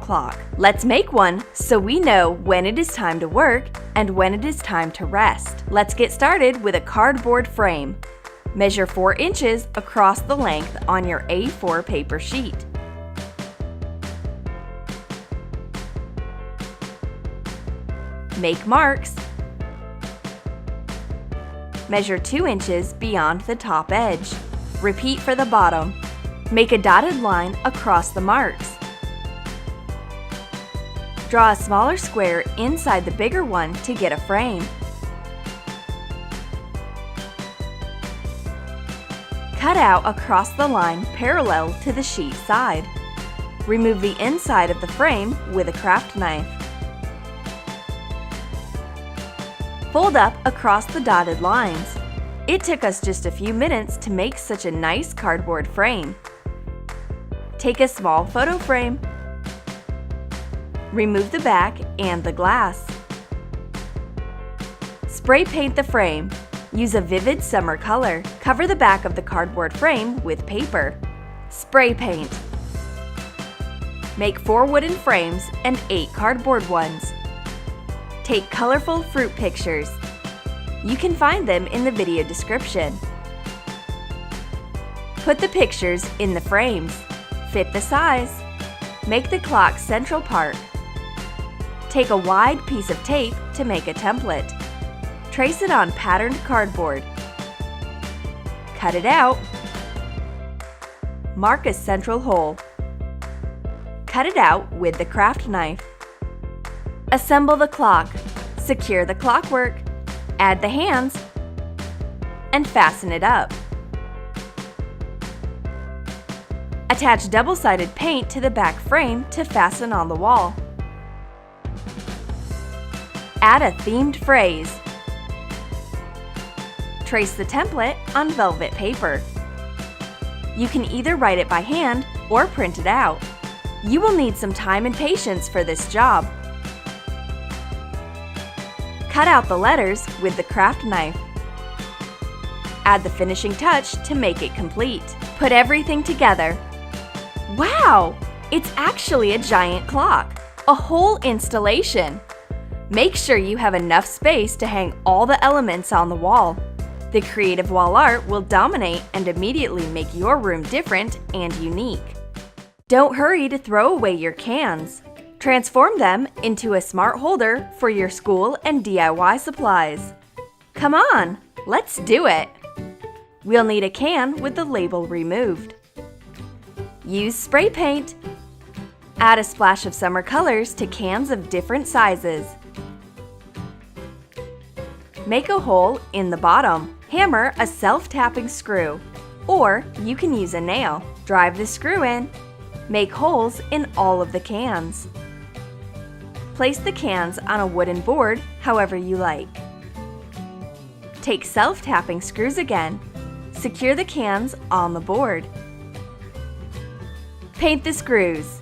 clock. Let's make one so we know when it is time to work and when it is time to rest. Let's get started with a cardboard frame. Measure 4 inches across the length on your A4 paper sheet. Make marks. Measure 2 inches beyond the top edge. Repeat for the bottom. Make a dotted line across the marks. Draw a smaller square inside the bigger one to get a frame. Cut out across the line parallel to the sheet side. Remove the inside of the frame with a craft knife. Fold up across the dotted lines. It took us just a few minutes to make such a nice cardboard frame. Take a small photo frame. Remove the back and the glass. Spray paint the frame. Use a vivid summer color. Cover the back of the cardboard frame with paper. Spray paint. Make 4 wooden frames and 8 cardboard ones. Take colorful fruit pictures. You can find them in the video description. Put the pictures in the frames. Fit the size. Make the clock central part. Take a wide piece of tape to make a template. Trace it on patterned cardboard. Cut it out. Mark a central hole. Cut it out with the craft knife. Assemble the clock. Secure the clockwork. Add the hands and fasten it up. Attach double-sided paint to the back frame to fasten on the wall. Add a themed phrase. Trace the template on velvet paper. You can either write it by hand or print it out. You will need some time and patience for this job. Cut out the letters with the craft knife. Add the finishing touch to make it complete. Put everything together. Wow! It's actually a giant clock, a whole installation. Make sure you have enough space to hang all the elements on the wall. The creative wall art will dominate and immediately make your room different and unique. Don't hurry to throw away your cans. Transform them into a smart holder for your school and DIY supplies. Come on, let's do it! We'll need a can with the label removed. Use spray paint. Add a splash of summer colors to cans of different sizes. Make a hole in the bottom. Hammer a self-tapping screw, or you can use a nail. Drive the screw in. Make holes in all of the cans. Place the cans on a wooden board however you like. Take self-tapping screws again. Secure the cans on the board. Paint the screws.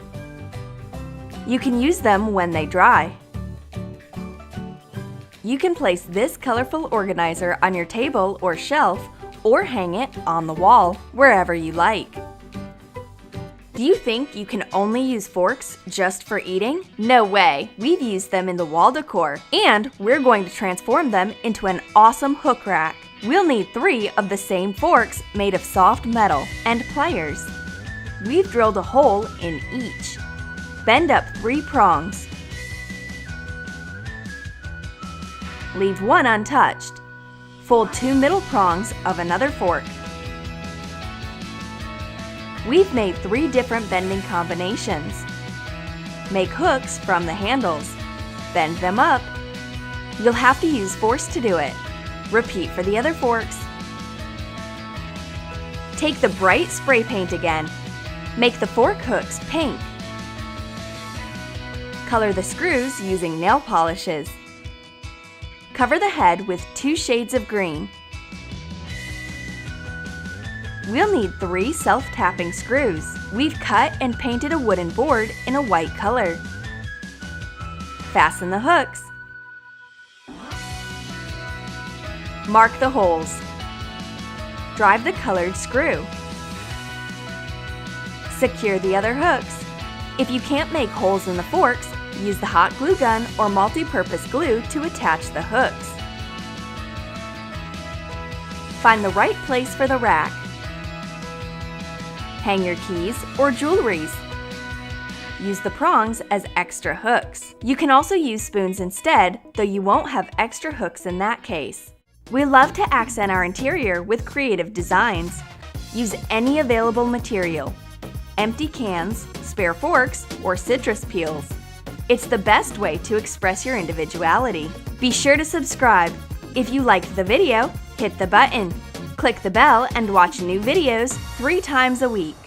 You can use them when they dry. You can place this colorful organizer on your table or shelf, or hang it on the wall, wherever you like. Do you think you can only use forks just for eating? No way! We've used them in the wall decor, and we're going to transform them into an awesome hook rack. We'll need 3 of the same forks made of soft metal and pliers. We've drilled a hole in each. Bend up 3 prongs. Leave 1 untouched. Fold 2 middle prongs of another fork. We've made 3 different bending combinations. Make hooks from the handles. Bend them up. You'll have to use force to do it. Repeat for the other forks. Take the bright spray paint again. Make the fork hooks pink. Color the screws using nail polishes. Cover the head with 2 shades of green. We'll need 3 self-tapping screws. We've cut and painted a wooden board in a white color. Fasten the hooks. Mark the holes. Drive the colored screw. Secure the other hooks. If you can't make holes in the forks, use the hot glue gun or multi-purpose glue to attach the hooks. Find the right place for the rack. Hang your keys or jewelries. Use the prongs as extra hooks. You can also use spoons instead, though you won't have extra hooks in that case. We love to accent our interior with creative designs. Use any available material: empty cans, spare forks, or citrus peels. It's the best way to express your individuality. Be sure to subscribe. If you liked the video, hit the button. Click the bell and watch new videos 3 times a week.